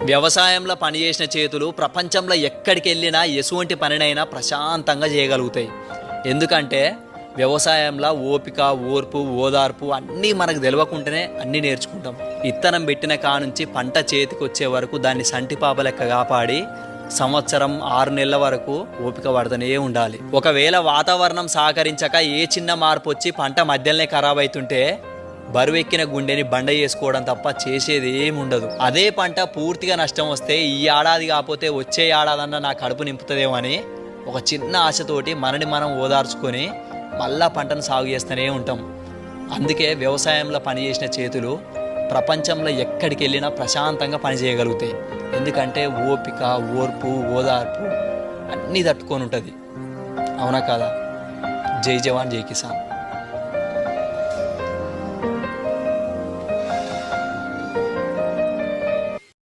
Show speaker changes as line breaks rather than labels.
వ్యవసాయంలో పనిచేసిన చేతులు ప్రపంచంలో ఎక్కడికి వెళ్ళినా ఎటువంటి పనినైనా ప్రశాంతంగా చేయగలుగుతాయి. ఎందుకంటే వ్యవసాయంలో ఓపిక, ఓర్పు, ఓదార్పు అన్నీ మనకు తెలియకుండానే అన్నీ నేర్చుకుంటాం. ఇత్తనం పెట్టిన కానుంచి పంట చేతికి వచ్చే వరకు దాన్ని సంటిపాప లెక్క కాపాడి సంవత్సరం 6 నెలల వరకు ఓపిక పడుతూనే ఉండాలి. ఒకవేళ వాతావరణం సహకరించక ఏ చిన్న మార్పు వచ్చి పంట మధ్యలోనే ఖరాబ్ అవుతుంటే బరువెక్కిన గుండెని బండ చేసుకోవడం తప్ప చేసేది ఏముండదు. అదే పంట పూర్తిగా నష్టం వస్తే ఈ ఏడాది కాకపోతే వచ్చే ఏడాదన్నా నా కడుపు నింపుతుందేమో అని ఒక చిన్న ఆశతోటి మనని మనం ఓదార్చుకొని మళ్ళా పంటను సాగు చేస్తూనే ఉంటాం. అందుకే వ్యవసాయంలో పనిచేసిన చేతులు ప్రపంచంలో ఎక్కడికి వెళ్ళినా ప్రశాంతంగా పనిచేయగలుగుతాయి. ఎందుకంటే ఓపిక, ఓర్పు, ఓదార్పు అన్నీ తట్టుకొని ఉంటుంది. అవునా కాదా? జై జవాన్, జై కిసాన్.